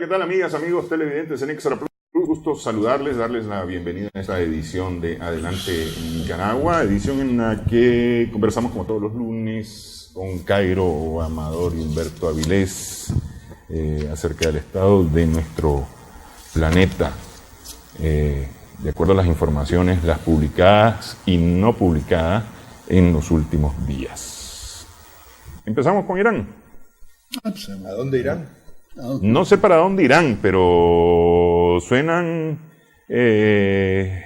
¿qué tal amigas, amigos televidentes en Extra Plus? Gusto saludarles, darles la bienvenida a esta edición de Adelante Nicaragua, edición en la que conversamos como todos los lunes con Cairo Amador y Humberto Avilés acerca del estado de nuestro planeta, de acuerdo a las informaciones, las publicadas y no publicadas en los últimos días. Empezamos con Irán. ¿A dónde irán? No sé para dónde irán, pero suenan El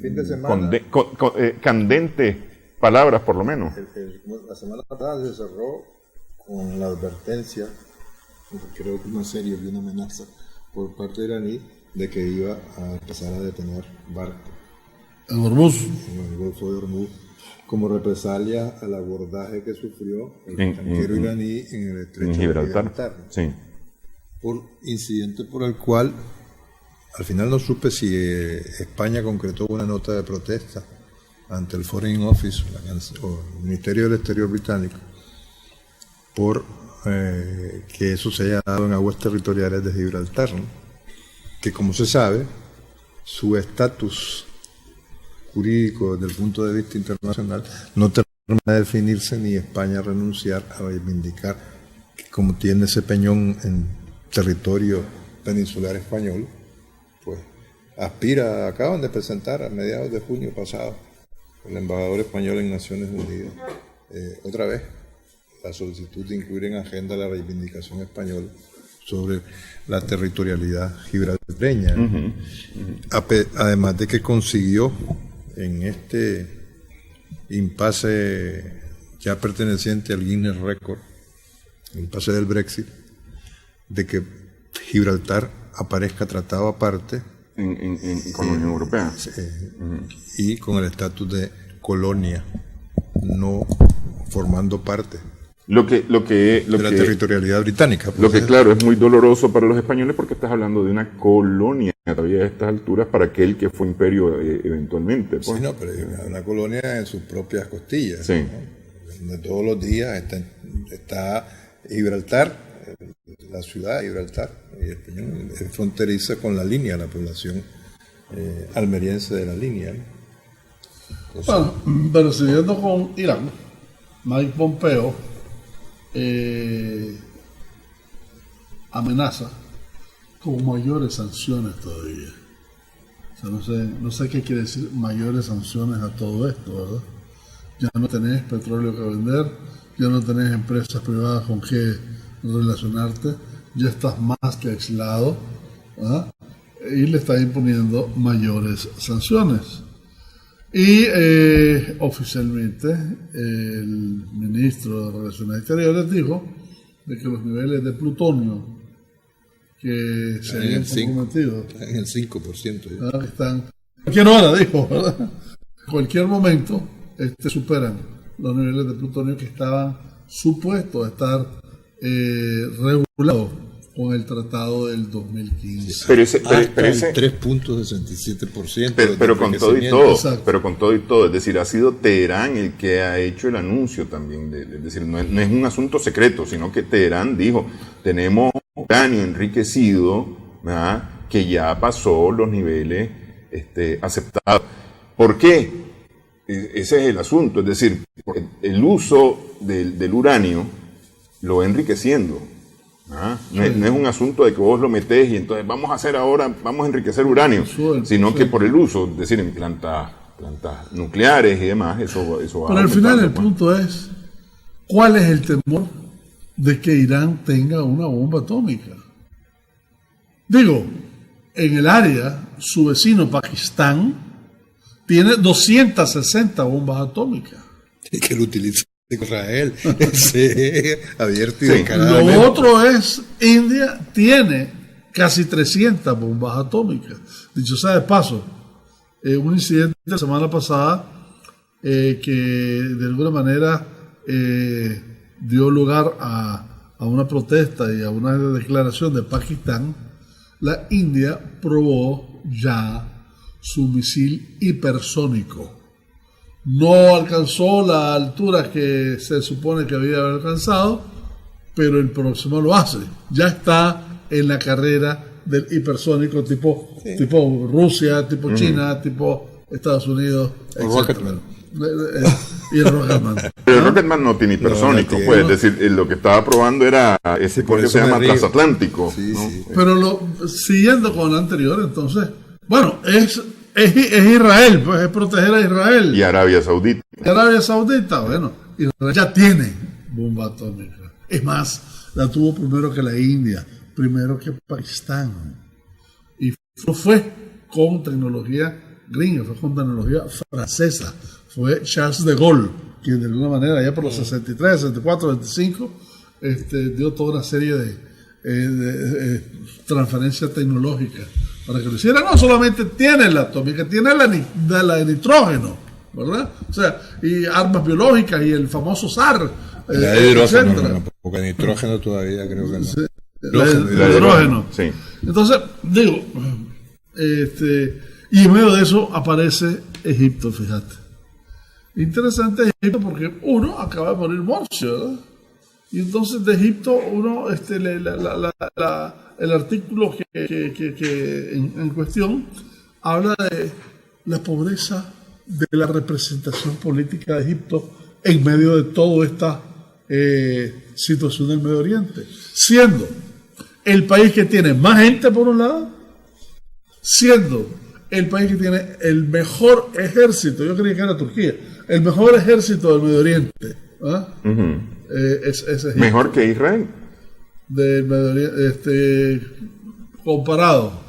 fin de semana, candentes palabras, por lo menos. la semana pasada se cerró con la advertencia, creo que una serie de una amenaza por parte iraní de que iba a empezar a detener barcos en Hormuz, en el Golfo de Hormuz, como represalia al abordaje que sufrió el tanquero iraní en el estrecho de Gibraltar. Sí. Por incidente por el cual al final no supe si España concretó una nota de protesta ante el Foreign Office o el Ministerio del Exterior británico por que eso se haya dado en aguas territoriales de Gibraltar, ¿no? Que como se sabe, su estatus jurídico desde el punto de vista internacional no termina de definirse ni España renunciar a reivindicar que como tiene ese peñón en territorio peninsular español, pues acaban de presentar a mediados de junio pasado el embajador español en Naciones Unidas otra vez la solicitud de incluir en agenda la reivindicación española sobre la territorialidad gibraltareña. Además de que consiguió en este impasse ya perteneciente al Guinness Record, el impasse del Brexit, de que Gibraltar aparezca tratado aparte con la Unión Europea y con el estatus de colonia, no formando parte de la territorialidad británica. Lo que claro es muy doloroso para los españoles porque estás hablando de una colonia todavía a estas alturas para aquel que fue imperio eventualmente. Pues. Sí, no, pero una colonia en sus propias costillas, sí. ¿no? Donde todos los días está Gibraltar, la ciudad de Gibraltar, y el peñón es fronteriza con la línea, la población almeriense de la línea, ¿no? Bueno, pero siguiendo con Irán, Mike Pompeo amenaza con mayores sanciones todavía. O sea, no sé qué quiere decir mayores sanciones a todo esto, ¿verdad? Ya no tenés petróleo que vender, ya no tenés empresas privadas con que relacionarte, ya estás más que aislado, ¿verdad? Y le está imponiendo mayores sanciones. Y oficialmente el ministro de Relaciones Exteriores dijo de que los niveles de plutonio que se habían comprometido están en el 5%. ¿verdad? Están cualquier hora, dijo, ¿verdad? En cualquier momento superan los niveles de plutonio que estaban supuestos a estar regulados con el tratado del 2015. Pero ese 3.67%. Pero con todo y todo. Exacto. Pero con todo y todo. Es decir, ha sido Teherán el que ha hecho el anuncio también. Es decir, no es un asunto secreto, sino que Teherán dijo, tenemos uranio enriquecido, ¿verdad?, que ya pasó los niveles aceptados. ¿Por qué? Ese es el asunto. Es decir, el uso del uranio lo va enriqueciendo. No es un asunto de que vos lo metés y entonces vamos a enriquecer uranio, sino que por el uso, es decir, en plantas nucleares y demás, eso va. Pero al final el punto es, ¿cuál es el temor de que Irán tenga una bomba atómica? Digo, en el área, su vecino Pakistán tiene 260 bombas atómicas. Y que lo utiliza Israel, abierto y Lo otro es, India tiene casi 300 bombas atómicas. Dicho sea de paso, un incidente la semana pasada que de alguna manera dio lugar a una protesta y a una declaración de Pakistán. La India probó ya su misil hipersónico. No alcanzó la altura que se supone que había alcanzado, pero el próximo lo hace. Ya está en la carrera del hipersónico tipo Rusia, tipo China, tipo Estados Unidos, etc. Y el Rocketman. Pero el Rocketman no tiene hipersónico, pues, es decir, lo que estaba probando era ese que se llama transatlántico. Sí, ¿no? sí. Pero siguiendo con el anterior, entonces, bueno, es Israel, pues es proteger a Israel. Y Arabia Saudita. Arabia Saudita, bueno, Israel ya tiene bomba atómica. Es más, la tuvo primero que la India, primero que Pakistán. Y no fue con tecnología gringa, fue con tecnología francesa. Fue Charles de Gaulle, quien de alguna manera, ya por los 63, 64, 25, dio toda una serie de transferencia tecnológica para que lo hiciera. No solamente tiene la atómica, tiene la de nitrógeno, ¿verdad? O sea, y armas biológicas y el famoso SAR. La de hidrógeno, no, porque nitrógeno todavía creo que no. Sí, la de hidrógeno. Sí. Entonces, digo, y en medio de eso aparece Egipto, fíjate. Interesante Egipto porque uno acaba de morir Morsi, ¿verdad? Y entonces de Egipto uno, el artículo que en cuestión habla de la pobreza de la representación política de Egipto en medio de toda esta situación del Medio Oriente, siendo el país que tiene más gente por un lado, siendo el país que tiene el mejor ejército, yo creía que era Turquía, el mejor ejército del Medio Oriente, ¿ah? Es Egipto. Mejor que Israel. Del Medio Oriente, comparado.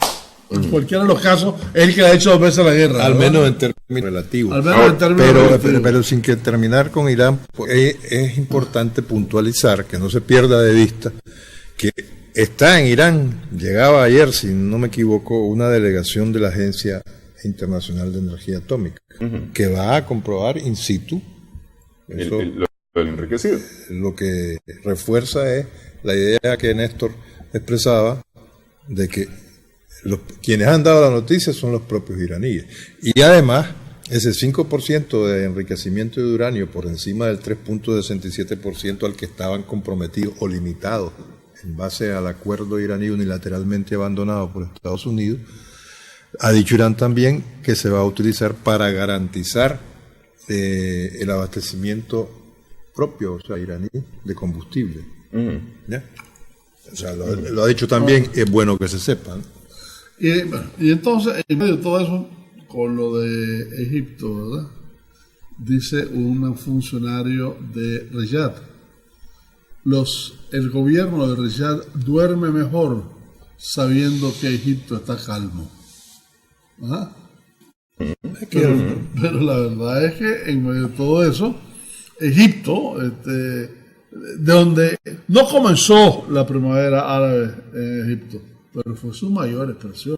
En cualquiera de los casos, es el que ha hecho 2 veces la guerra. Al ¿verdad? menos en términos relativos. Al menos en términos relativos. Pero sin que terminar con Irán, pues, es importante puntualizar, que no se pierda de vista, que está en Irán, llegaba ayer, si no me equivoco, una delegación de la Agencia Internacional de Energía Atómica, que va a comprobar in situ. Eso, Lo enriquecido. lo que refuerza es la idea que Néstor expresaba de que quienes han dado la noticia son los propios iraníes. Y además, ese 5% de enriquecimiento de uranio por encima del 3.67% al que estaban comprometidos o limitados en base al acuerdo iraní unilateralmente abandonado por Estados Unidos, ha dicho Irán también que se va a utilizar para garantizar el abastecimiento propio, o sea, iraní, de combustible. ¿Ya? O sea, lo ha dicho también, es bueno que se sepa, ¿no? Y entonces, en medio de todo eso, con lo de Egipto, ¿verdad? Dice un funcionario de Riyadh, el gobierno de Riyadh duerme mejor sabiendo que Egipto está calmo. ¿Ah? Pero la verdad es que en medio de todo eso, Egipto, de donde no comenzó la primavera árabe en Egipto, pero fue su mayor expresión.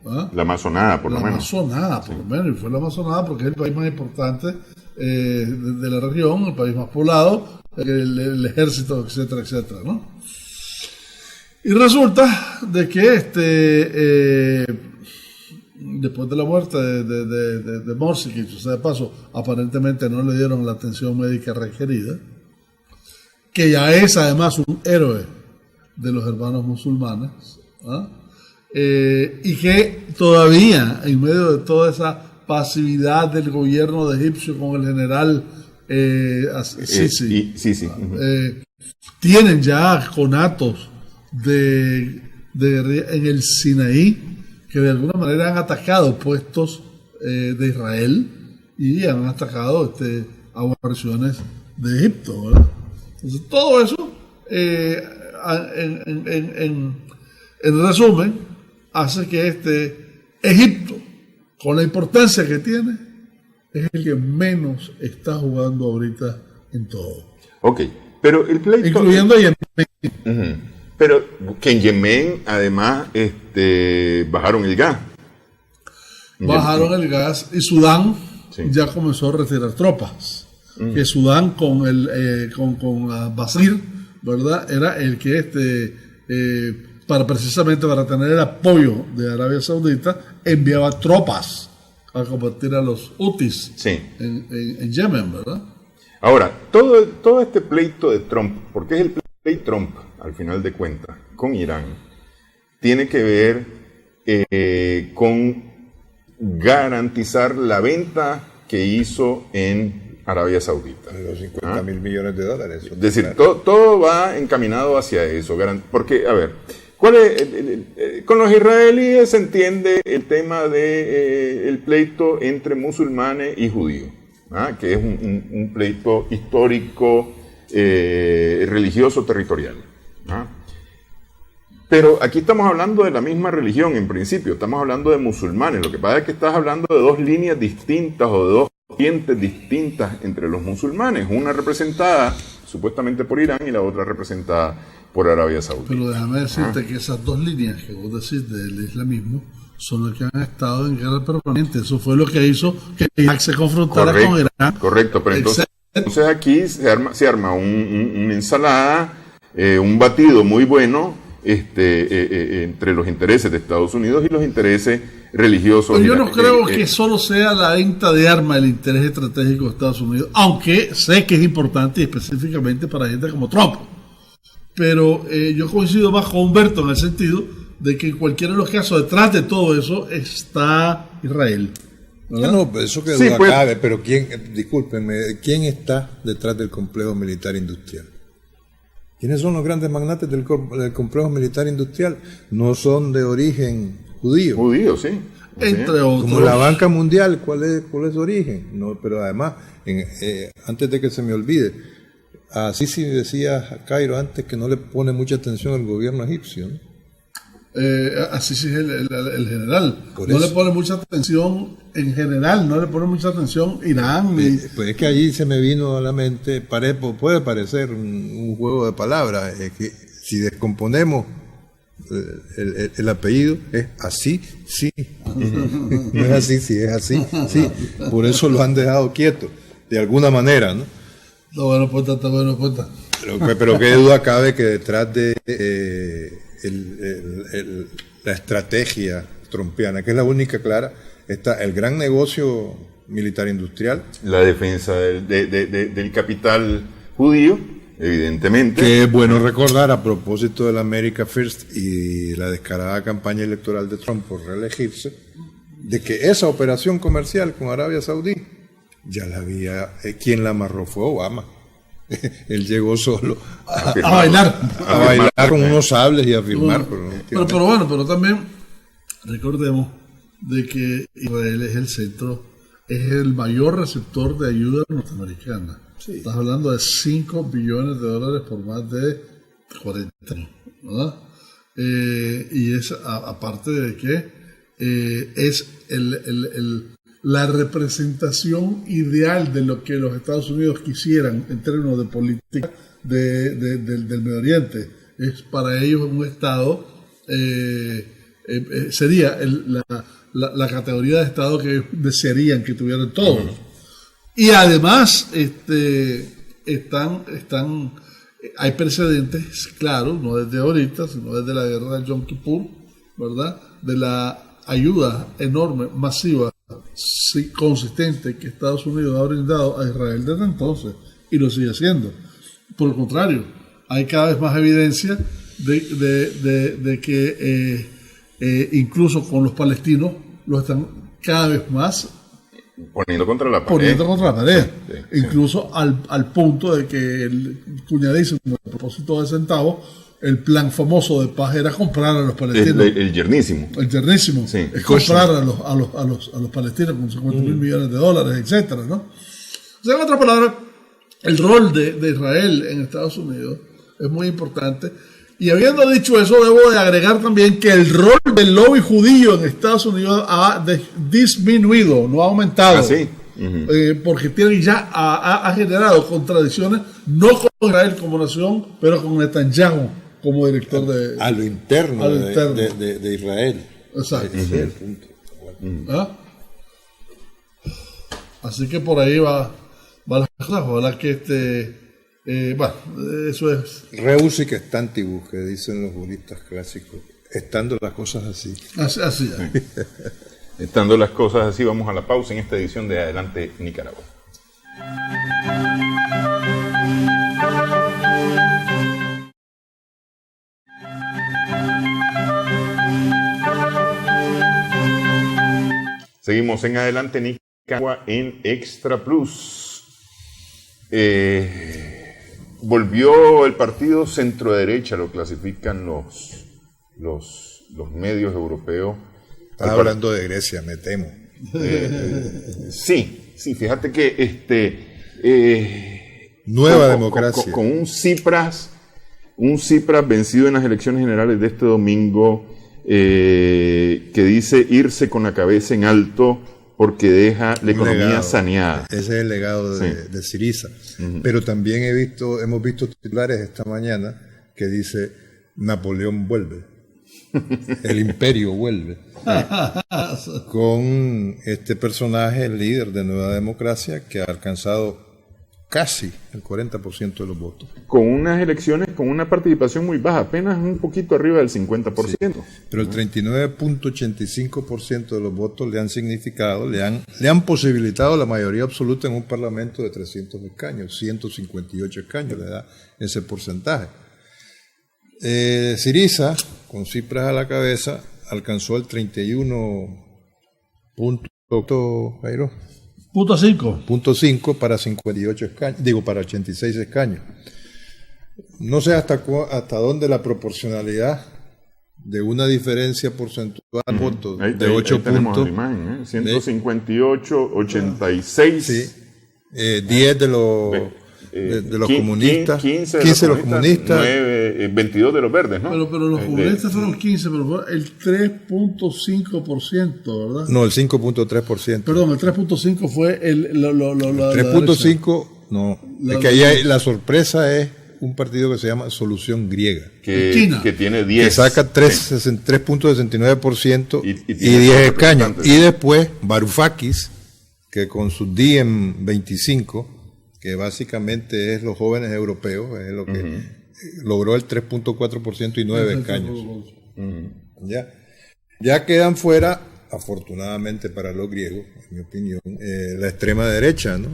¿Ah? La amazonada, por lo menos. La amazonada, por lo menos, y fue la amazonada porque es el país más importante de la región, el país más poblado, el ejército, etcétera, etcétera, ¿no? Y resulta de que después de la muerte de Morsi, que o sea, de paso, aparentemente no le dieron la atención médica requerida, que ya es además un héroe de los hermanos musulmanes, ¿ah? Y que todavía, en medio de toda esa pasividad del gobierno de Egipcio con el general Sisi, tienen ya conatos de en el Sinaí que de alguna manera han atacado puestos de Israel y han atacado a guarniciones de Egipto, ¿verdad? Entonces todo eso en resumen hace que Egipto, con la importancia que tiene, es el que menos está jugando ahorita en todo. Ok, pero el pleito... Incluyendo Yemen. Pero que en Yemen, además, bajaron el gas. Bajaron el gas y Sudán ya comenzó a retirar tropas. Que Sudán con Basir, ¿verdad? Era el que precisamente para tener el apoyo de Arabia Saudita, enviaba tropas a combatir a los Houthis en Yemen, ¿verdad? Ahora, todo este pleito de Trump, porque es el pleito ley Trump, al final de cuentas, con Irán, tiene que ver con garantizar la venta que hizo en Arabia Saudita. De los 50.000 millones de dólares. Es decir, todo va encaminado hacia eso. Porque, a ver, con los israelíes se entiende el tema del pleito entre musulmanes y judíos, que es un pleito histórico, religioso, territorial. Pero aquí estamos hablando de la misma religión en principio, estamos hablando de musulmanes. Lo que pasa es que estás hablando de dos líneas distintas o de dos corrientes distintas entre los musulmanes, una representada supuestamente por Irán y la otra representada por Arabia Saudita. Pero déjame decirte que esas dos líneas que vos decís del islamismo son las que han estado en guerra permanente. Eso fue lo que hizo que Irak se confrontara con Irán. Correcto, pero entonces aquí se arma una ensalada, un batido muy bueno entre los intereses de Estados Unidos y los intereses religiosos. Pero yo no creo que solo sea la venta de armas el interés estratégico de Estados Unidos, aunque sé que es importante y específicamente para gente como Trump. Pero yo coincido más con Humberto en el sentido de que en cualquiera de los casos detrás de todo eso está Israel. No, eso que duda cabe, pero discúlpenme, ¿quién está detrás del complejo militar industrial? ¿Quiénes son los grandes magnates del complejo militar industrial? No son de origen judío. Judíos, sí. Entre otros. Como la banca mundial, ¿cuál es su origen? No, pero además, antes de que se me olvide, así sí decía Cairo antes que no le pone mucha atención al gobierno egipcio, ¿no? Así sí es el general. No le pone mucha atención en general, no le pone mucha atención Irán. Pues es que allí se me vino a la mente, puede parecer un juego de palabras, que si descomponemos el apellido, es así, sí. No es así, sí, es así, sí. Por eso lo han dejado quieto, de alguna manera, ¿no? Está bueno, puesta. Pero qué duda cabe que detrás de la estrategia trumpiana, que es la única clara, está el gran negocio militar industrial, la defensa del capital judío, evidentemente, que es bueno recordar a propósito de la America First y la descarada campaña electoral de Trump por reelegirse, de que esa operación comercial con Arabia Saudí ya la había, quien la amarró fue Obama. Él llegó solo a bailar con unos sables y a firmar. Pero bueno, pero también recordemos de que Israel es el centro, es el mayor receptor de ayuda norteamericana. Sí. Estás hablando de 5 billones de dólares por más de 40 años, ¿verdad? Y es aparte de que es la representación ideal de lo que los Estados Unidos quisieran en términos de política del Medio Oriente. Es para ellos un Estado, sería la categoría de Estado que desearían que tuvieran todos. Y además hay precedentes, claro, no desde ahorita, sino desde la guerra de Yom Kippur, ¿verdad? De la ayuda enorme, masiva, consistente que Estados Unidos ha brindado a Israel desde entonces, y lo sigue haciendo. Por el contrario, hay cada vez más evidencia de que incluso con los palestinos lo están cada vez más poniendo contra la pared. Sí, incluso al punto de que el cuñadísimo, a propósito de centavos, el plan famoso de paz era comprar a los palestinos. El yernísimo. Sí. Es comprar a los palestinos con 50.000 millones de dólares, etcétera, ¿no? O sea, en otras palabras, el rol de Israel en Estados Unidos es muy importante. Y habiendo dicho eso, debo de agregar también que el rol del lobby judío en Estados Unidos ha disminuido, no ha aumentado. Sí. Porque ya ha generado contradicciones, no con Israel como nación, pero con Netanyahu como director de... A lo interno de Israel. Exacto. Ese es el punto. Así que por ahí va las cosas. Ojalá que eso es... Reus y que estantibus, que dicen los juristas clásicos, estando las cosas así. Así es. Estando las cosas así, vamos a la pausa en esta edición de Adelante Nicaragua. Seguimos en Adelante Nicaragua en Extra Plus. Volvió el partido centro-derecha, lo clasifican los medios europeos. Estás hablando de Grecia, me temo. Sí, fíjate que Nueva Democracia. Con un Tsipras vencido en las elecciones generales de este domingo, que dice irse con la cabeza en alto porque deja la economía saneada. Ese es el legado de Syriza. Uh-huh. Pero también hemos visto titulares esta mañana que dice Napoleón vuelve. El imperio vuelve. Con este personaje, el líder de Nueva Democracia, que ha alcanzado casi el 40% de los votos. Con unas elecciones con una participación muy baja, apenas un poquito arriba del 50%. Sí, pero el 39.85% de los votos le han significado, le han posibilitado la mayoría absoluta en un parlamento de 300 escaños, 158 escaños le da ese porcentaje. Syriza, con Tsipras a la cabeza, alcanzó el 31.5 para 58 escaños, para 86 escaños. No sé hasta dónde la proporcionalidad de una diferencia porcentual de votos de 8 puntos. 158, 86. Sí, 10 de los comunistas, 15 de los comunistas, 22 de los verdes, ¿no? Pero los comunistas fueron 15, pero fue el 3.5%, ¿verdad? No, el 5.3%. Perdón, el 3.5 fue el 3.5, no. Es que ahí la sorpresa es un partido que se llama Solución Griega. Que tiene 10. Que saca 3.69% y 10 escaños. Y después Varoufakis, que con su Diem 25, que básicamente es los jóvenes europeos, es lo que logró el 3.4% y 9 escaños. Ya quedan fuera, afortunadamente para los griegos, en mi opinión, la extrema derecha, ¿no?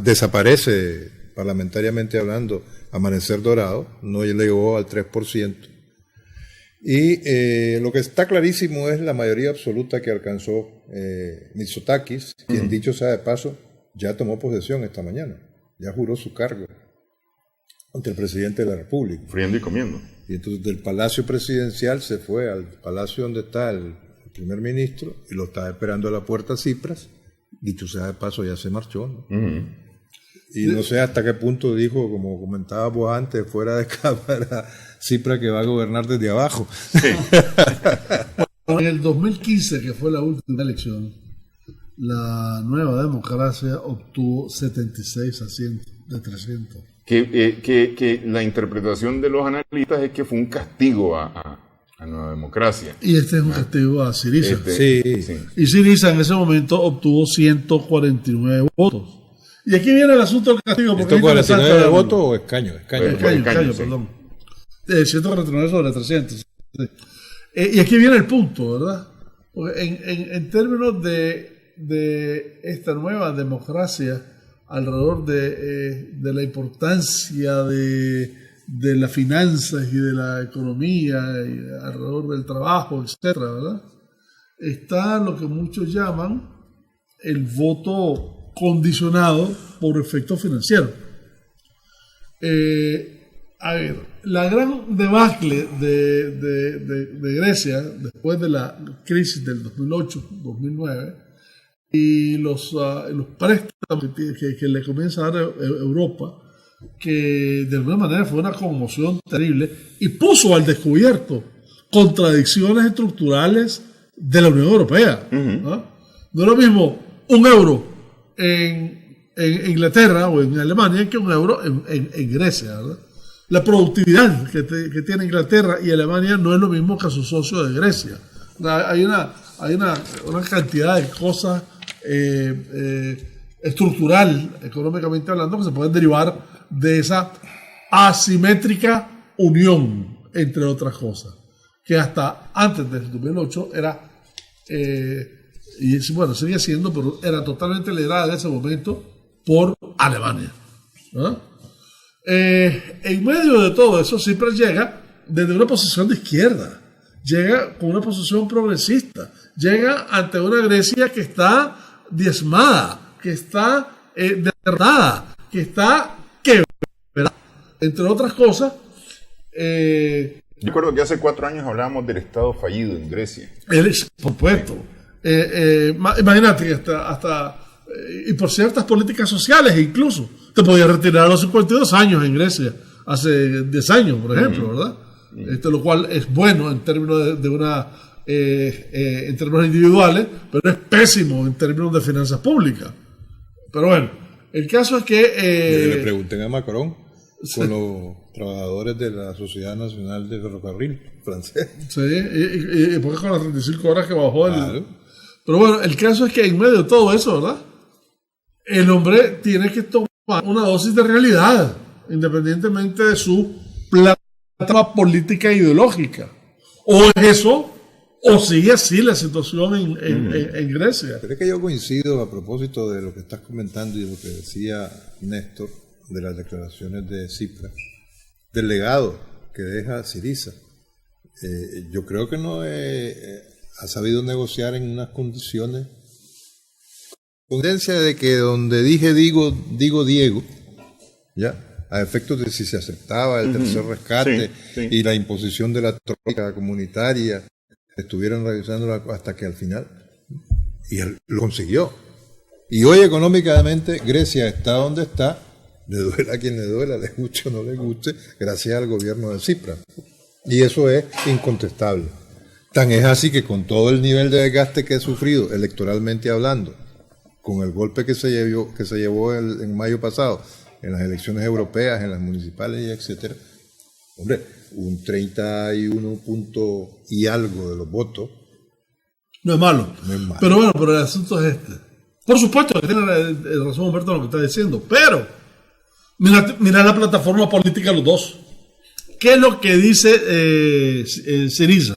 Desaparece, parlamentariamente hablando, Amanecer Dorado, no llegó al 3%. Y lo que está clarísimo es la mayoría absoluta que alcanzó Mitsotakis, quien dicho sea de paso, ya tomó posesión esta mañana. Ya juró su cargo ante el presidente de la República. Friendo y comiendo. Y entonces del Palacio Presidencial se fue al palacio donde está el primer ministro y lo está esperando a la puerta Tsipras. Dicho sea de paso, ya se marchó, ¿no? Y no sé hasta qué punto dijo, como comentábamos antes, fuera de cámara, Tsipras que va a gobernar desde abajo. Sí. En el 2015, que fue la última elección, la Nueva Democracia obtuvo 76 asientos de 300. Que la interpretación de los analistas es que fue un castigo a Nueva Democracia. Y este es un castigo a Syriza. Sí. Y Syriza en ese momento obtuvo 149 votos. Y aquí viene el asunto del castigo. ¿149 votos o escaños? Escaños, perdón. 149 sobre 300. Sí. Y aquí viene el punto, ¿verdad? Porque en términos de esta nueva democracia, alrededor de la importancia de las finanzas y de la economía, y alrededor del trabajo, etcétera, ¿verdad? Está lo que muchos llaman el voto condicionado por efectos financieros. La gran debacle de Grecia después de la crisis del 2008-2009 y los préstamos que le comienza a dar Europa, que de alguna manera fue una conmoción terrible y puso al descubierto contradicciones estructurales de la Unión Europea. ¿No? No es lo mismo un euro en Inglaterra o en Alemania que un euro en Grecia, ¿verdad? La productividad que tiene Inglaterra y Alemania no es lo mismo que a sus socios de Grecia. Hay una cantidad de cosas estructural, económicamente hablando, que se pueden derivar de esa asimétrica unión, entre otras cosas, que hasta antes del 2008 era, y bueno, sigue siendo, pero era totalmente liderada en ese momento por Alemania, ¿no? En medio de todo eso, siempre llega desde una posición de izquierda, llega con una posición progresista llega ante una Grecia que está diezmada, que está derrotada, que está quebrada, entre otras cosas. Yo recuerdo que hace 4 años hablábamos del Estado fallido en Grecia. Por supuesto. Imagínate que y por ciertas políticas sociales incluso, te podías retirar a los 52 años en Grecia, hace 10 años, por ejemplo, ¿verdad? Lo cual es bueno en términos en términos individuales, pero es pésimo en términos de finanzas públicas. Pero bueno, el caso es que... le pregunten a Macron con los trabajadores de la Sociedad Nacional de Ferrocarril francés. Sí, y porque con las 35 horas que bajó Claro. Pero bueno, el caso es que en medio de todo eso, ¿verdad? El hombre tiene que tomar una dosis de realidad, independientemente de su plataforma política e ideológica. O es eso, o sigue así la situación en Grecia. Pero es que yo coincido a propósito de lo que estás comentando y de lo que decía Néstor, de las declaraciones de Tsipras, del legado que deja Syriza. Yo creo que no ha sabido negociar en unas condiciones, con tendencia de que donde digo Diego, ya, a efectos de si se aceptaba el tercer rescate y la imposición de la troika comunitaria, estuvieron revisándola hasta que al final, y él lo consiguió. Y hoy económicamente Grecia está donde está, le duela a quien le duela, le guste o no le guste, gracias al gobierno de Tsipras. Y eso es incontestable. Tan es así que con todo el nivel de desgaste que he sufrido, electoralmente hablando, con el golpe que se llevó en mayo pasado, en las elecciones europeas, en las municipales y etcétera, hombre, un 31 punto y algo de los votos. No es malo. No es malo. Pero bueno, pero el asunto es este. Por supuesto que tiene razón Humberto en lo que está diciendo, pero mira la plataforma política de los dos. ¿Qué es lo que dice Syriza?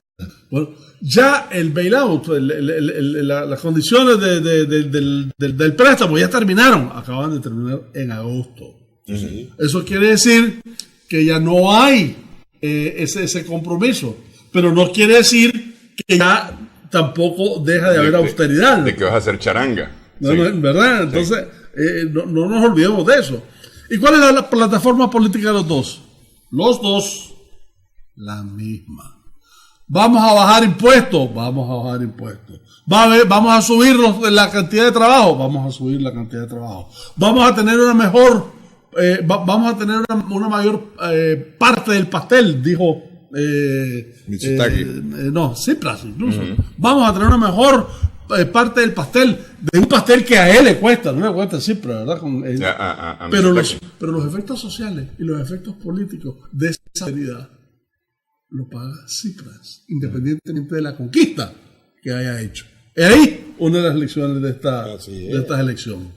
Bueno, ya el bailout, las condiciones del préstamo ya terminaron, acaban de terminar en agosto. Eso quiere decir que ya no hay ese compromiso, pero no quiere decir que ya tampoco deja de haber austeridad. De que vas a hacer charanga. ¿Verdad? Entonces, no nos olvidemos de eso. ¿Y cuál es la plataforma política de los dos? Los dos, la misma. ¿Vamos a bajar impuestos? Vamos a bajar impuestos. ¿Vamos a subir la cantidad de trabajo? Vamos a subir la cantidad de trabajo. ¿Vamos a tener una mejor, vamos a tener una mayor parte del pastel? Dijo Mitsotakis. Tsipras incluso. Vamos a tener una mejor parte del pastel, de un pastel que a él le cuesta, no le cuesta a Tsipras, ¿verdad? Pero los efectos sociales y los efectos políticos de esa herida lo paga Tsipras, independientemente de la conquista que haya hecho. Es ahí una de las lecciones de estas elecciones.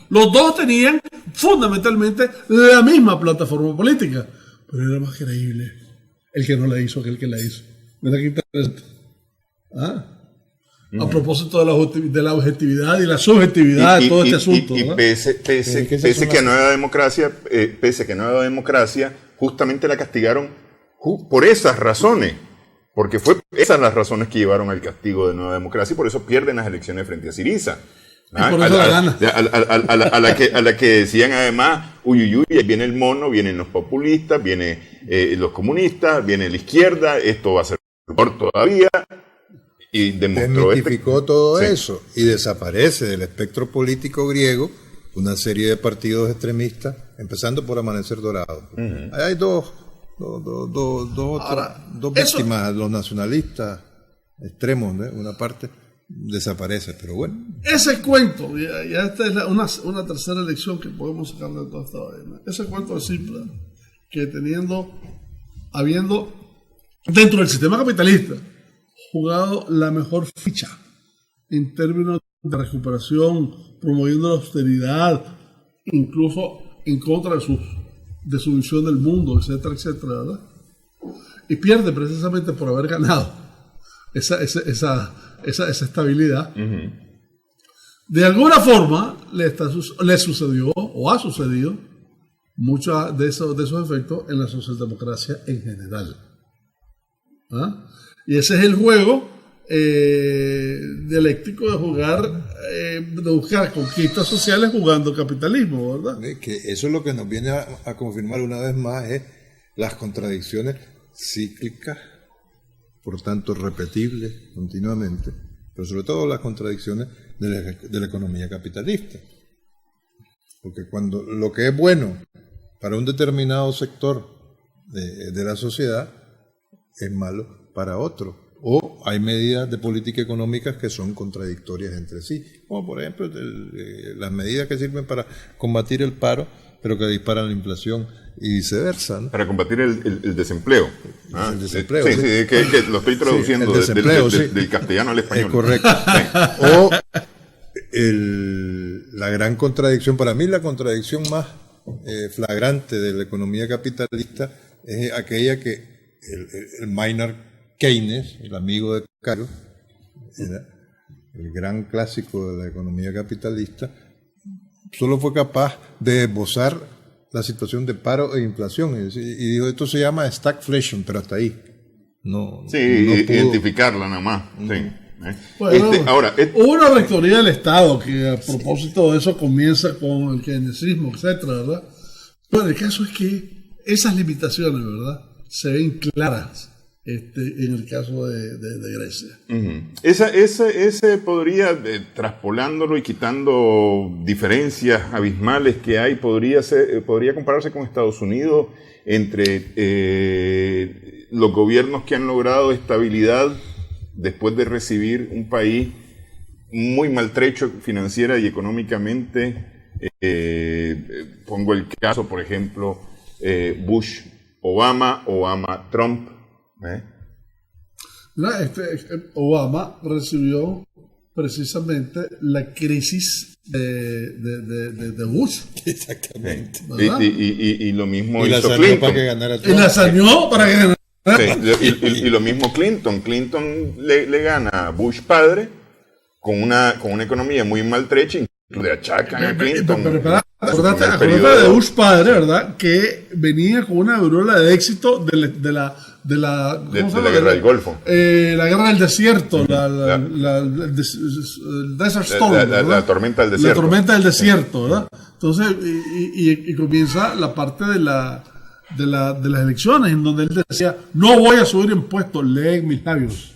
Los dos tenían fundamentalmente la misma plataforma política, pero era más creíble el que no la hizo que el que la hizo. Mira qué interesante. A propósito de la objetividad y la subjetividad de todo este asunto. Y pese que no había democracia, justamente la castigaron por esas razones, porque fue esas las razones que llevaron al castigo de Nueva Democracia, y por eso pierden las elecciones frente a Syriza. Y por eso la gana. A la que decían además, uy, viene el mono, vienen los populistas, vienen los comunistas, viene la izquierda, esto va a ser peor todavía, y demostró desmitificó todo eso, y desaparece del espectro político griego una serie de partidos extremistas, empezando por Amanecer Dorado. Hay dos víctimas, los nacionalistas extremos, ¿no? Una parte desaparece, pero bueno. Ese cuento, ya esta es una tercera lección que podemos sacar de toda esta vaina. Ese cuento es simple, que habiendo dentro del sistema capitalista jugado la mejor ficha en términos de recuperación, promoviendo la austeridad, incluso en contra de su visión del mundo, etcétera, etcétera, ¿verdad? Y pierde precisamente por haber ganado esa estabilidad. De alguna forma le sucedió o ha sucedido muchos de esos efectos en la socialdemocracia en general. Y ese es el juego dialéctico de jugar, de buscar conquistas sociales jugando capitalismo, ¿verdad? Que eso es lo que nos viene a confirmar una vez más, es las contradicciones cíclicas, por tanto repetibles continuamente, pero sobre todo las contradicciones de la economía capitalista. Porque cuando lo que es bueno para un determinado sector de la sociedad es malo para otro. O hay medidas de política económica que son contradictorias entre sí, como por ejemplo las medidas que sirven para combatir el paro, pero que disparan la inflación y viceversa, ¿no? Para combatir el desempleo. El desempleo. Sí, que lo estoy traduciendo del castellano al español. Es correcto. O la gran contradicción, para mí la contradicción más flagrante de la economía capitalista es aquella que el Maynard Keynes, el amigo de Carlos, era el gran clásico de la economía capitalista, solo fue capaz de esbozar la situación de paro e inflación y dijo, esto se llama stagflation, pero hasta ahí. No pudo identificarla nada más. Sí. Bueno, ahora, hubo una rectoría del Estado que a propósito de eso comienza con el keynesismo, etcétera, ¿verdad? Bueno, el caso es que esas limitaciones, ¿verdad?, se ven claras en el caso de Grecia. Uh-huh. Ese podría, traspolándolo y quitando diferencias abismales que hay, podría compararse con Estados Unidos entre los gobiernos que han logrado estabilidad después de recibir un país muy maltrecho financiera y económicamente. Pongo el caso, por ejemplo, Bush-Obama, Obama-Trump. Obama recibió precisamente la crisis de Bush. Exactamente. Y lo mismo y hizo Clinton. Para que ganara Trump. Y la saneó para que ganara. Sí, y lo mismo Clinton. Clinton le gana a Bush padre con una economía muy maltrecha, incluso le achacan a Clinton. Pero acordate de Bush padre, ¿verdad? Que venía con una viruela de éxito de la guerra del Golfo. La guerra del desierto, el Desert Storm, la tormenta del desierto. La tormenta del desierto, ¿verdad? Entonces, y comienza la parte de las elecciones en donde él decía, no voy a subir impuestos, leen mis labios.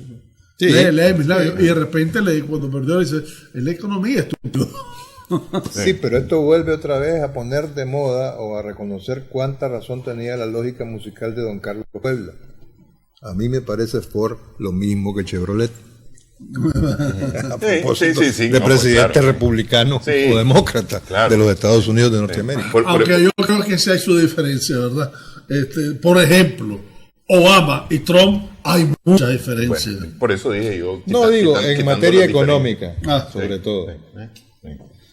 Sí. Lee mis labios. Y de repente, cuando perdió, le dice, es la economía, estúpido. Sí, pero esto vuelve otra vez a poner de moda o a reconocer cuánta razón tenía la lógica musical de Don Carlos Puebla. A mí me parece Ford lo mismo que Chevrolet. A propósito de presidente republicano o demócrata de los Estados Unidos de Norteamérica. Aunque yo creo que sí hay su diferencia, ¿verdad? Por ejemplo, Obama y Trump hay mucha diferencia. Bueno, por eso dije yo. En materia económica, sobre todo. Sí.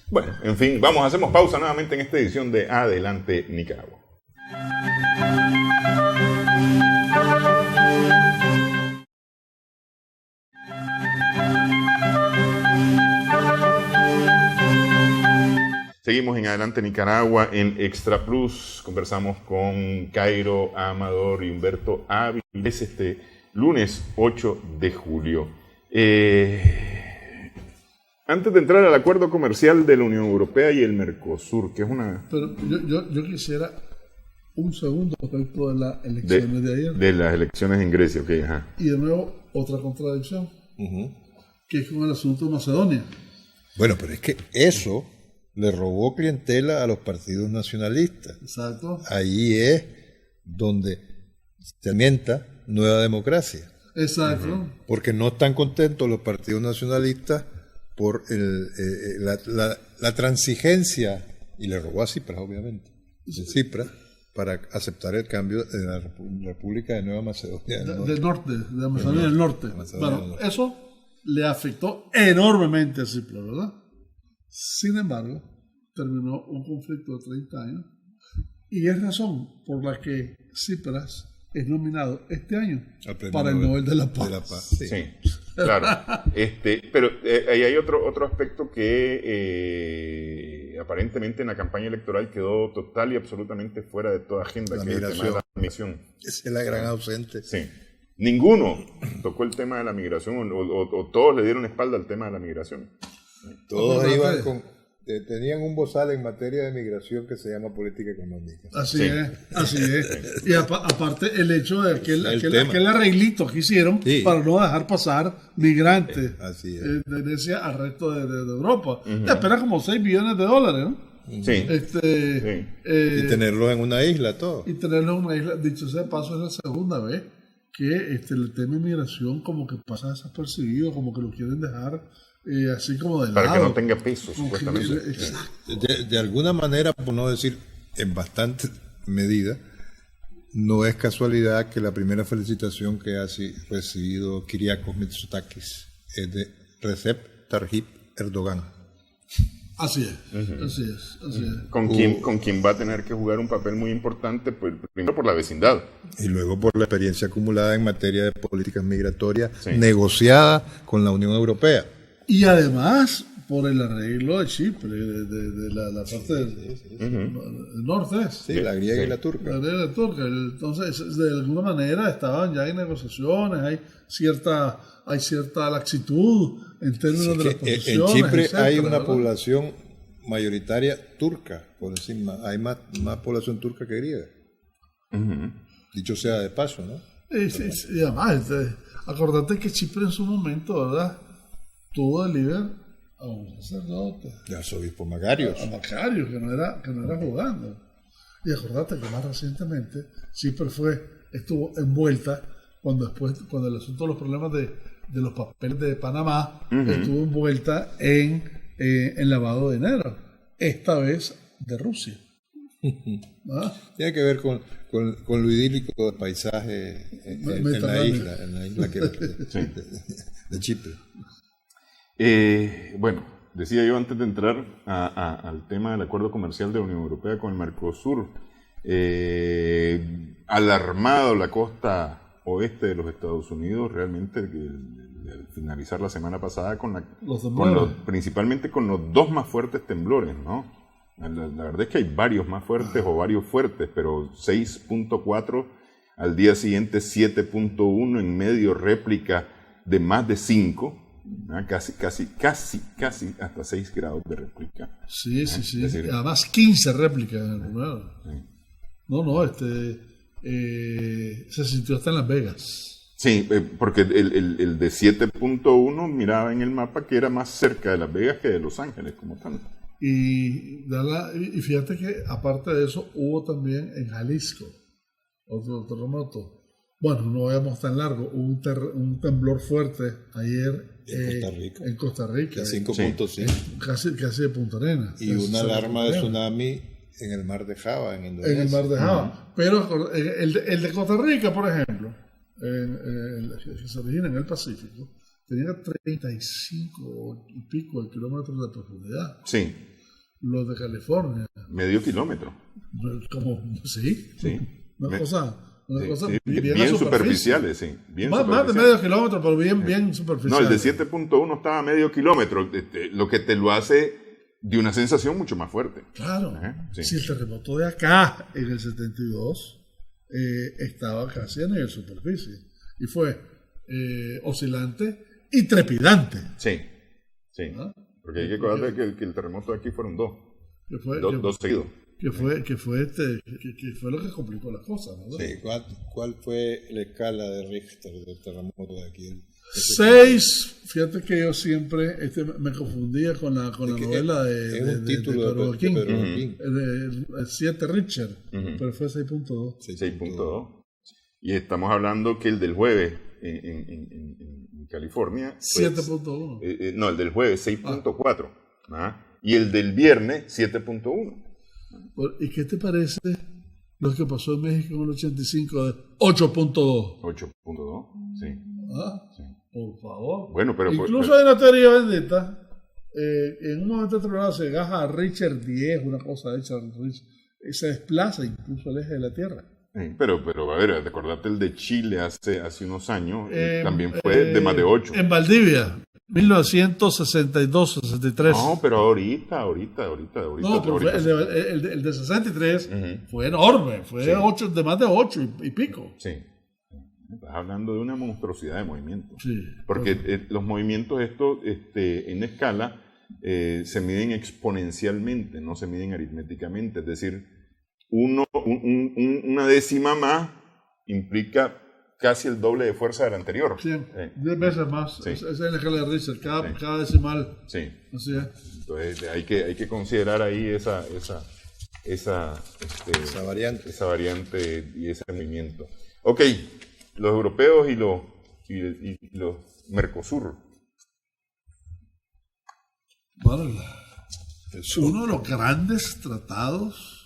Bueno, en fin, hacemos pausa nuevamente en esta edición de Adelante Nicaragua. Seguimos en Adelante Nicaragua en Extra Plus. Conversamos con Cairo Amador y Humberto Ávila este lunes 8 de julio. Antes de entrar al acuerdo comercial de la Unión Europea y el Mercosur, que es una... Pero yo quisiera un segundo respecto de las elecciones de ayer. De las elecciones en Grecia, ok, ajá. Y de nuevo, otra contradicción, que es con el asunto de Macedonia. Bueno, pero es que eso le robó clientela a los partidos nacionalistas. Exacto. Ahí es donde se alienta Nueva Democracia. Exacto. Porque no están contentos los partidos nacionalistas por la transigencia, y le robó a Tsipras, obviamente, de Tsipras, para aceptar el cambio de la República de Nueva Macedonia del Norte, de Macedonia del Norte. Bueno, eso le afectó enormemente a Tsipras, ¿verdad? Sin embargo, terminó un conflicto de 30 años y es razón por la que Tsipras es nominado este año para el Nobel de la Paz. Sí, claro. Pero ahí hay otro aspecto que aparentemente en la campaña electoral quedó total y absolutamente fuera de toda agenda, que es el tema de la migración. Esa es la gran ausente. Sí. Ninguno tocó el tema de la migración o todos le dieron espalda al tema de la migración. Todos iban tenían un bozal en materia de migración que se llama política económica. Así es. Y aparte el hecho de aquel arreglito que hicieron para no dejar pasar migrantes de Venecia al resto de Europa. Te espera como $6 billones, ¿no? Sí. Y tenerlos en una isla, todo. Y tenerlos en una isla. Dicho sea de paso, es la segunda vez que el tema de migración como que pasa desapercibido, como que lo quieren dejar así como de lado. Para que no tenga peso, supuestamente. Exacto. De alguna manera, por no decir en bastante medida, no es casualidad que la primera felicitación que ha recibido Kyriakos Mitsotakis es de Recep Tayyip Erdogan. Así es. Con quien va a tener que jugar un papel muy importante, pues, primero por la vecindad. Y luego por la experiencia acumulada en materia de políticas migratorias negociada con la Unión Europea. Y además por el arreglo de Chipre, de la parte del norte. Sí, la griega y la turca. La griega y la turca. Entonces, de alguna manera estaban ya en negociaciones, hay cierta laxitud en términos de las posiciones. En Chipre etcétera, hay una ¿verdad? población mayoritaria turca, por decir más. Hay más población turca que griega. Dicho sea de paso, ¿no? Y además, acordate que Chipre en su momento, ¿verdad?, tuvo de líder a un sacerdote. De arzobispo Macarios. A Macarios, que no era jugando. Y acordate que más recientemente Chipre estuvo envuelta cuando el asunto de los problemas de los papeles de Panamá estuvo envuelta en lavado de dinero, esta vez de Rusia. Tiene que ver con lo idílico del paisaje en la isla de Chipre. Bueno, decía yo antes de entrar al tema del acuerdo comercial de la Unión Europea con el Mercosur, alarmado la costa oeste de los Estados Unidos, realmente al finalizar la semana pasada principalmente con los dos más fuertes temblores, ¿no? La verdad es que hay varios más fuertes o varios fuertes, pero 6.4, al día siguiente 7.1, en medio réplica de más de 5. Casi hasta 6 grados de réplica. Sí. Además 15 réplicas en el primero. Se sintió hasta en Las Vegas. Sí, porque el de 7.1 miraba en el mapa que era más cerca de Las Vegas que de Los Ángeles como tanto. Y fíjate que aparte de eso hubo también en Jalisco otro terremoto. Bueno, no vayamos tan largo, hubo un temblor fuerte ayer en Costa Rica. 5.5. Casi de Punta Arenas. Y una alarma de tsunami en el mar de Java, en Indonesia. En el mar de Java. Pero el de Costa Rica, por ejemplo, que se origina en el Pacífico, tenía 35 y pico de kilómetros de profundidad. Sí. Los de California. Medio kilómetro. Sí. Una cosa bien superficiales, sí. Más de medio kilómetro, pero bien superficial. No, el de 7.1 estaba a medio kilómetro, lo que te lo hace de una sensación mucho más fuerte. Claro. Si el terremoto de acá, en el 72, estaba casi a nivel superficie. Y fue oscilante y trepidante. Sí. Porque hay que acordar que el terremoto de aquí fueron dos seguidos. Que fue lo que complicó las cosas, ¿no? Sí, ¿cuál fue la escala de Richter del terremoto de aquí? 6, fíjate que yo siempre me confundía con la novela de Pedro Joaquín. El 7 Richter, pero fue 6.2. 6.2. Y estamos hablando que el del jueves en California... 7.1. No, el del jueves 6.4. Y el del viernes 7.1. ¿Y qué te parece lo que pasó en México en el 85 de 8.2? 8.2, sí. Sí. Por favor. Bueno, pero incluso hay una teoría bendita. En un momento determinado se gaja a Richard 10, una cosa hecha, se desplaza incluso el eje de la Tierra. Pero a ver, acordate el de Chile hace unos años, también fue de más de 8. En Valdivia. 1962-63. No, pero ahorita. No, pero el de 63 fue enorme, fue de más de 8 y pico. Sí. Estás hablando de una monstruosidad de movimientos. Sí, porque los movimientos estos en escala se miden exponencialmente, no se miden aritméticamente. Es decir, una décima más implica casi el doble de fuerza del anterior. 10 veces más. Sí. Esa es la escala de Richter, cada decimal. Sí. Así es. Entonces hay que considerar ahí esa variante y ese movimiento. Ok, los europeos y los Mercosur. Bueno, es uno de los grandes tratados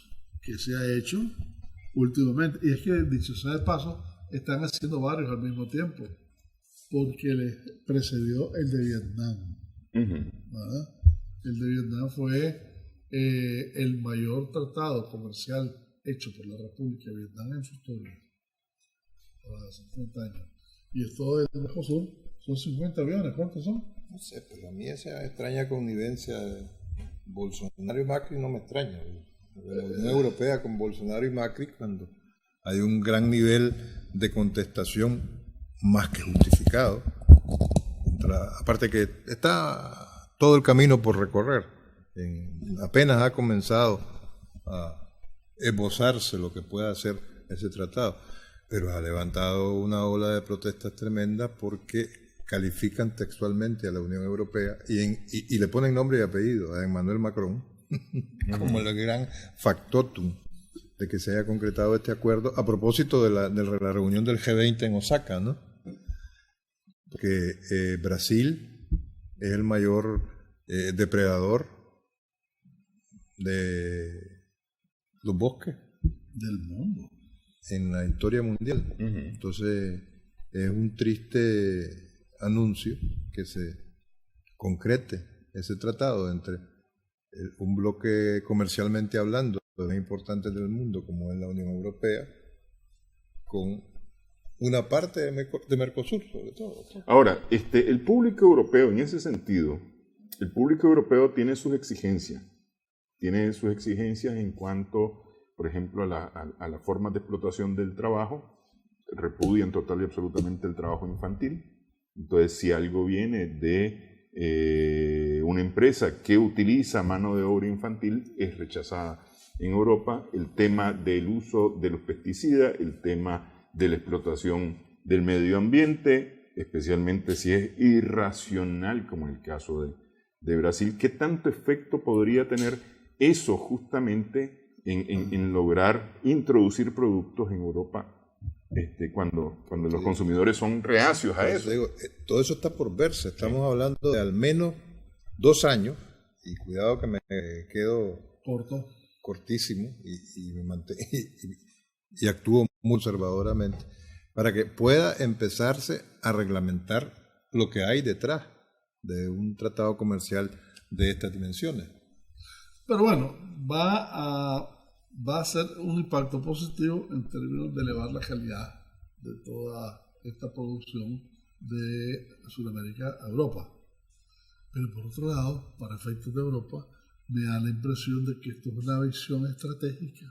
que se ha hecho últimamente. Y es que, dicho sea de paso, están haciendo varios al mismo tiempo, porque les precedió el de Vietnam. ¿Verdad? El de Vietnam fue el mayor tratado comercial hecho por la República de Vietnam en su historia, hace 30 años. Y esto del Mercosur son 50 aviones, ¿cuántos son? No sé, pero a mí esa extraña connivencia de Bolsonaro y Macri no me extraña. La Unión Europea con Bolsonaro y Macri, cuando hay un gran nivel de contestación más que justificado, aparte que está todo el camino por recorrer, apenas ha comenzado a esbozarse lo que pueda hacer ese tratado, pero ha levantado una ola de protestas tremendas porque califican textualmente a la Unión Europea y le ponen nombre y apellido a Emmanuel Macron como el gran factotum de que se haya concretado este acuerdo a propósito de la reunión del G20 en Osaka, ¿no? Que Brasil es el mayor depredador de los bosques del mundo en la historia mundial. Entonces es un triste anuncio que se concrete ese tratado entre un bloque comercialmente hablando de los más importantes del mundo como es la Unión Europea con una parte de Mercosur sobre todo. Ahora, el público europeo en ese sentido, el público europeo tiene sus exigencias en cuanto, por ejemplo, a las formas de explotación del trabajo, repudian total y absolutamente el trabajo infantil. Entonces, si algo viene de una empresa que utiliza mano de obra infantil, es rechazada. En Europa, el tema del uso de los pesticidas, el tema de la explotación del medio ambiente, especialmente si es irracional, como en el caso de Brasil, ¿qué tanto efecto podría tener eso justamente en lograr introducir productos en Europa cuando los consumidores son reacios a eso? Digo, todo eso está por verse. Estamos hablando de al menos 2 años, y cuidado que me quedo cortísimo y actúo muy conservadoramente, para que pueda empezarse a reglamentar lo que hay detrás de un tratado comercial de estas dimensiones. Pero bueno, va a ser un impacto positivo en términos de elevar la calidad de toda esta producción de Sudamérica a Europa. Pero por otro lado, para efectos de Europa, me da la impresión de que esto es una visión estratégica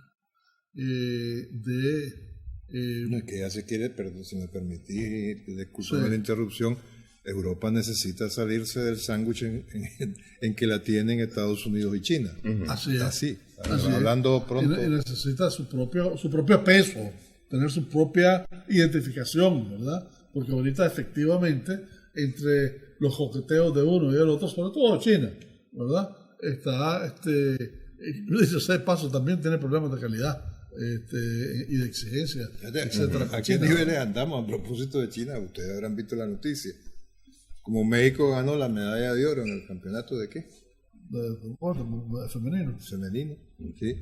no, es que ya se quiere, pero si me permitís, disculpame la interrupción, Europa necesita salirse del sándwich en que la tienen Estados Unidos y China. Así es. Así hablando pronto. Y necesita su propio peso, tener su propia identificación, ¿verdad? Porque ahorita efectivamente, entre los coqueteos de uno y el otro, sobre todo China, ¿verdad? Está, dicho sea de paso, también tiene problemas de calidad y de exigencia, etcétera. ¿A qué niveles andamos a propósito de China? Ustedes habrán visto la noticia. Como México ganó la medalla de oro en el campeonato de ¿qué? De femenino. Femenino, sí.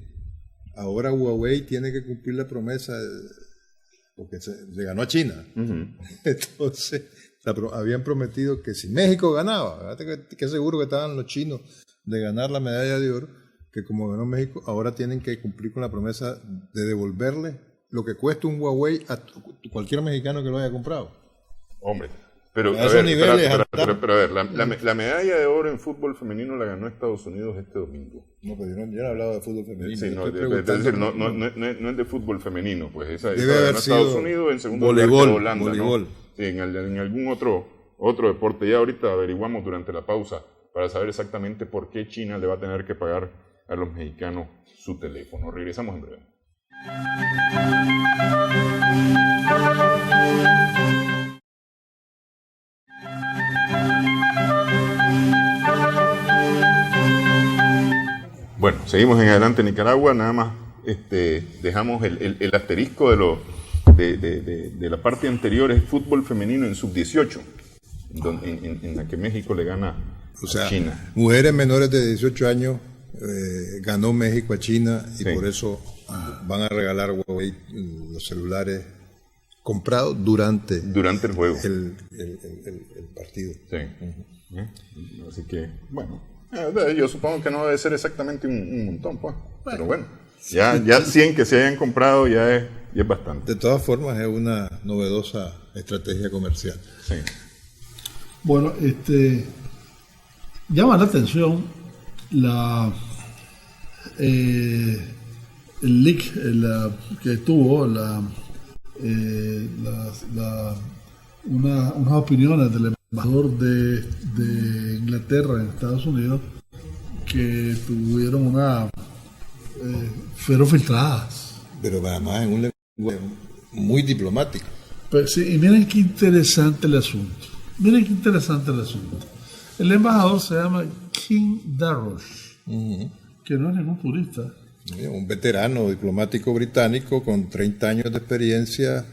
Ahora Huawei tiene que cumplir la promesa porque le ganó a China. Entonces, habían prometido que si México ganaba, que seguro que estaban los chinos de ganar la medalla de oro, que como ganó México, ahora tienen que cumplir con la promesa de devolverle lo que cuesta un Huawei a cualquier mexicano que lo haya comprado. Hombre. Pero a ver, la medalla de oro en fútbol femenino la ganó Estados Unidos este domingo. No, pero yo no he hablado de fútbol femenino. Sí, no es de fútbol femenino, pues esa debe haber ganó sido Estados Unidos, en segundo voleibol, lugar Holanda, voleibol. ¿no? Sí, en algún otro deporte. Ya ahorita averiguamos durante la pausa para saber exactamente por qué China le va a tener que pagar a los mexicanos su teléfono. Regresamos en breve. Bueno, seguimos en Adelante Nicaragua, nada más dejamos el asterisco de la parte anterior, es fútbol femenino en sub-18, en la que México le gana a China. Mujeres menores de 18 años ganó México a China y por eso van a regalar Huawei los celulares comprados durante el juego. El partido. Sí. Así que, bueno. Yo supongo que no debe ser exactamente un montón, pues. Pero bueno, ya 100 que se hayan comprado ya es bastante. De todas formas, es una novedosa estrategia comercial. Sí. Bueno, llama la atención el leak que tuvo unas opiniones del embajador de Inglaterra en Estados Unidos que tuvieron fueron filtradas. Pero además en un lenguaje muy diplomático. Pues sí, y miren qué interesante el asunto. El embajador se llama King Darroch, que no es ningún turista. Un veterano diplomático británico con 30 años de experiencia,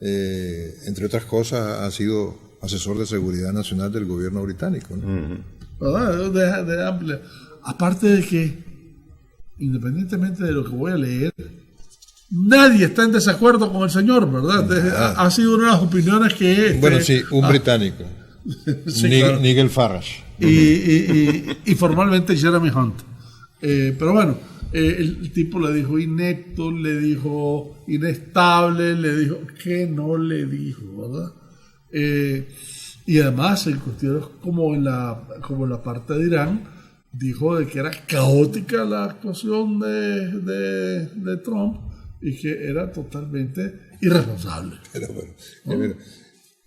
entre otras cosas ha sido asesor de seguridad nacional del gobierno británico, ¿no? ¿Verdad? De amplia. Aparte de que, independientemente de lo que voy a leer, nadie está en desacuerdo con el señor, ¿verdad? Ha sido una de las opiniones que... Bueno, sí, un británico. Sí, claro. Nigel Farage. Y formalmente Jeremy Hunt. Pero bueno, el tipo le dijo inepto, le dijo inestable, le dijo que no le dijo, ¿verdad? Y además en cuestiones como en la parte de Irán, dijo de que era caótica la actuación de Trump y que era totalmente irresponsable. Pero bueno,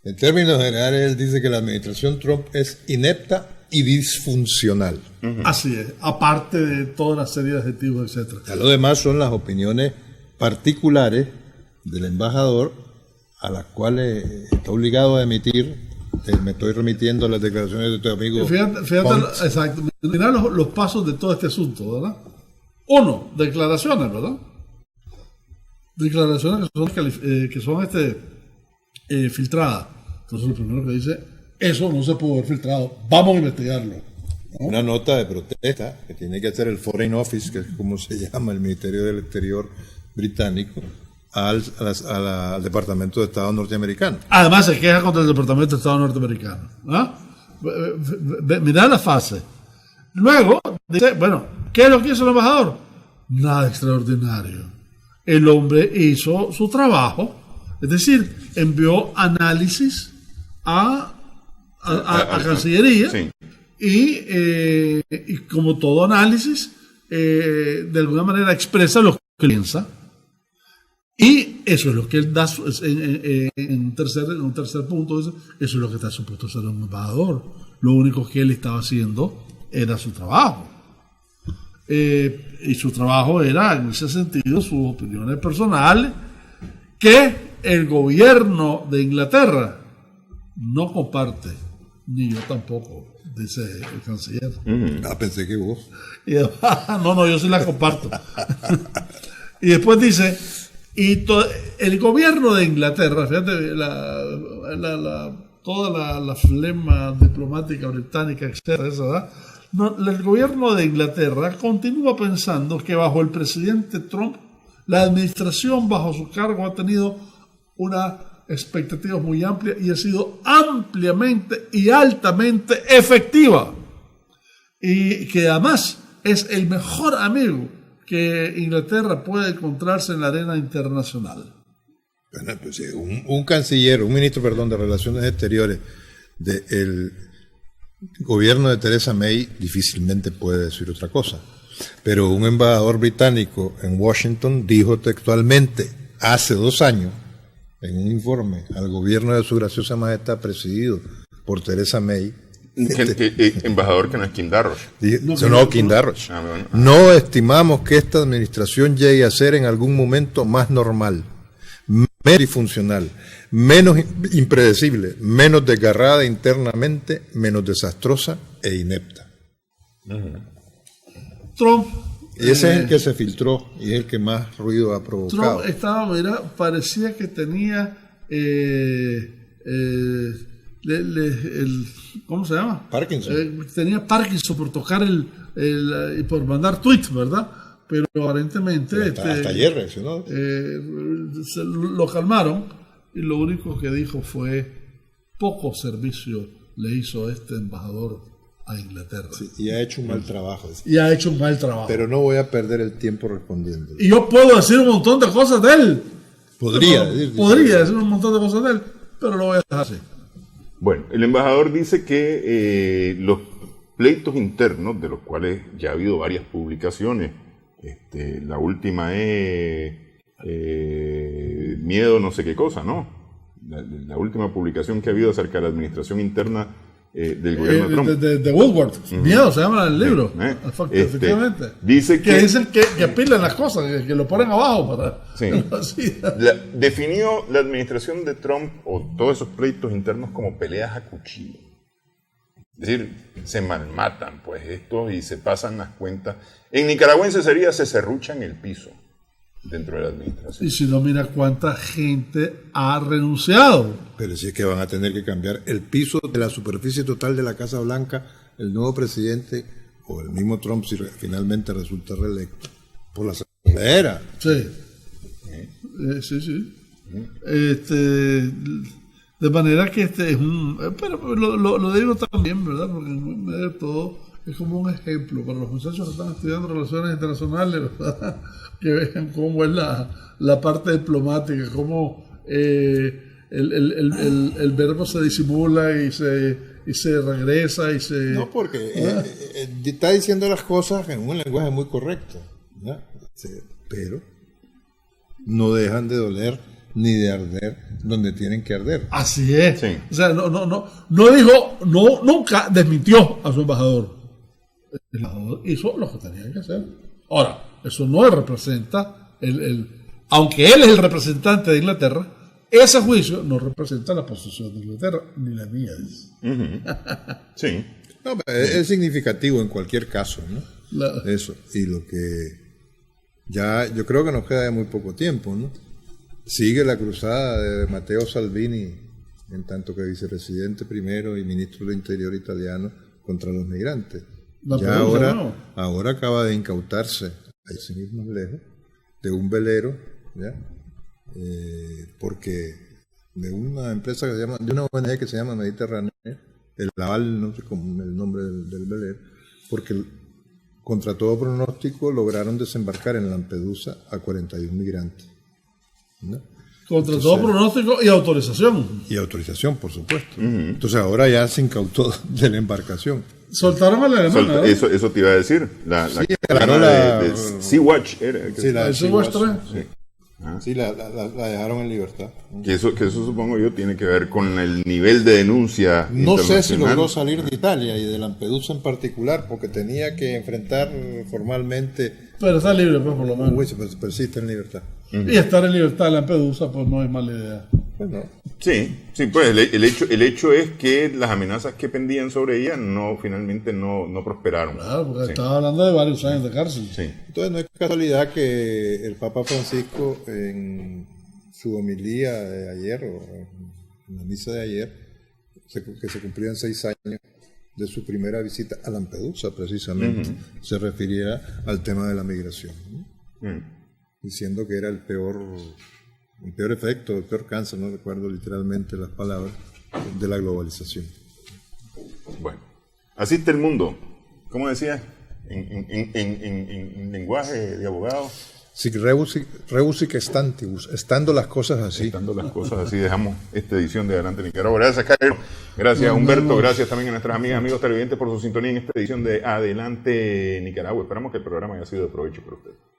en términos generales, él dice que la administración Trump es inepta y disfuncional. Así es, aparte de toda una serie de adjetivos, etc. Ya lo demás son las opiniones particulares del embajador, a las cuales está obligado a emitir. Me estoy remitiendo a las declaraciones de tu amigo. Fíjate exacto. Mira los pasos de todo este asunto, ¿verdad? Uno, declaraciones, ¿verdad? Declaraciones que son filtradas. Entonces lo primero que dice, eso no se pudo haber filtrado, vamos a investigarlo, ¿no? Una nota de protesta que tiene que hacer el Foreign Office, que es como se llama el Ministerio del Exterior británico, al Departamento de Estado norteamericano. Además se queja contra el Departamento de Estado norteamericano. Mirá la fase. Luego dice, bueno, ¿qué es lo que hizo el embajador? Nada extraordinario. El hombre hizo su trabajo, es decir, envió análisis a Cancillería, sí. Y como todo análisis, de alguna manera expresa lo que piensa. Y eso es lo que él da en un tercer punto. Eso es lo que está supuesto ser un embajador. Lo único que él estaba haciendo era su trabajo. Y su trabajo era, en ese sentido, sus opiniones personales, que el gobierno de Inglaterra no comparte, ni yo tampoco, dice el canciller. Pensé que vos. No, yo sí la comparto. Y después dice... Y el gobierno de Inglaterra, fíjate, toda la flema diplomática británica, etcétera, el gobierno de Inglaterra continúa pensando que bajo el presidente Trump, la administración bajo su cargo ha tenido una expectativa muy amplia y ha sido ampliamente y altamente efectiva. Y que además es el mejor amigo que Inglaterra puede encontrarse en la arena internacional. Bueno, pues, un ministro de Relaciones Exteriores El gobierno de Theresa May difícilmente puede decir otra cosa. Pero un embajador británico en Washington dijo textualmente hace 2 años, en un informe al gobierno de su graciosa majestad presidido por Theresa May, embajador que no es Kim Darroch. Kim Darroch. No estimamos que esta administración llegue a ser en algún momento más normal, menos disfuncional, menos impredecible, menos desgarrada internamente, menos desastrosa e inepta. Trump. Y ese es el que se filtró y es el que más ruido ha provocado. Trump estaba, parecía que tenía ¿cómo se llama? Parkinson. Tenía Parkinson por tocar y por mandar tweets, ¿verdad? Pero aparentemente hasta ayer reaccionó. Lo calmaron y lo único que dijo fue poco servicio le hizo este embajador a Inglaterra. Sí, y ha hecho un mal trabajo. Pero no voy a perder el tiempo respondiendo. Y yo puedo decir un montón de cosas de él. Podría decir un montón de cosas de él, pero lo voy a dejar así. Bueno, el embajador dice que los pleitos internos, de los cuales ya ha habido varias publicaciones, la última es miedo no sé qué cosa, ¿no? La última publicación que ha habido acerca de la administración interna del gobierno de Trump. De Woodward. Miedo se llama el libro. Efectivamente. Dice que dicen que apilan las cosas, que lo ponen abajo para... Sí. Definió la administración de Trump o todos esos pleitos internos como peleas a cuchillo. Es decir, se malmatan pues estos y se pasan las cuentas. En nicaragüense sería se serruchan el piso dentro de la administración. Y si no, mira cuánta gente ha renunciado. Pero si es que van a tener que cambiar el piso de la superficie total de la Casa Blanca, el nuevo presidente o el mismo Trump, si finalmente resulta reelecto, por la segunda era. Sí. Sí. De manera que es un... Pero lo digo también, ¿verdad? Porque en medio de todo es como un ejemplo para los muchachos que están estudiando relaciones internacionales, ¿verdad? Que vean cómo es la parte diplomática, cómo el verbo se disimula y se regresa y se... No, porque está diciendo las cosas en un lenguaje muy correcto, ¿no? Pero no dejan de doler ni de arder donde tienen que arder. Así es. Sí. O sea, nunca desmintió a su embajador. El embajador hizo lo que tenía que hacer. Ahora, eso no representa aunque él es el representante de Inglaterra, ese juicio no representa la posición de Inglaterra, ni la mía. Sí. No, es significativo en cualquier caso, ¿no? Eso. Y lo que ya yo creo que nos queda de muy poco tiempo, ¿no? Sigue la cruzada de Matteo Salvini, en tanto que vicepresidente primero y ministro del Interior italiano, contra los migrantes. Ya ahora acaba de incautarse, ahí sí mismo lejos, de un velero, ¿ya? Porque de una empresa que se llama, de una ONG que se llama Mediterráneo, el Laval, no sé cómo el nombre del velero, porque contra todo pronóstico lograron desembarcar en Lampedusa a 41 migrantes, ¿no? Contra todo pronóstico y autorización. Y autorización, por supuesto. Entonces ahora ya se incautó de la embarcación. Soltaron a la alemana. Eso te iba a decir. La de Sea-Watch era. Sí, la de Sea-Watch 3. Sí. Sí, la dejaron en libertad. Que eso supongo yo tiene que ver con el nivel de denuncia no sé si logró salir de Italia y de Lampedusa en particular, porque tenía que enfrentar formalmente... Pero está libre, pues, por lo menos. Pero sí está en libertad. Y estar en libertad en Lampedusa, pues no es mala idea. Pues no. Sí, pues el hecho es que las amenazas que pendían sobre ella finalmente no prosperaron. Claro, porque estaba hablando de varios años de cárcel. Sí. Entonces no es casualidad que el Papa Francisco en su homilía de ayer, o en la misa de ayer, que se cumplían 6 años de su primera visita a Lampedusa, precisamente, se refiriera al tema de la migración, ¿no? Diciendo que era el peor efecto, el peor cáncer, no recuerdo literalmente las palabras, de la globalización. Bueno, así está el mundo. ¿Cómo decía? En lenguaje de abogado, Sic rebusic stantibus, estando las cosas así. Estando las cosas así, dejamos esta edición de Adelante Nicaragua. Gracias, Cairo. Gracias, Humberto. Gracias también a nuestras amigas, amigos televidentes por su sintonía en esta edición de Adelante Nicaragua. Esperamos que el programa haya sido de provecho para ustedes.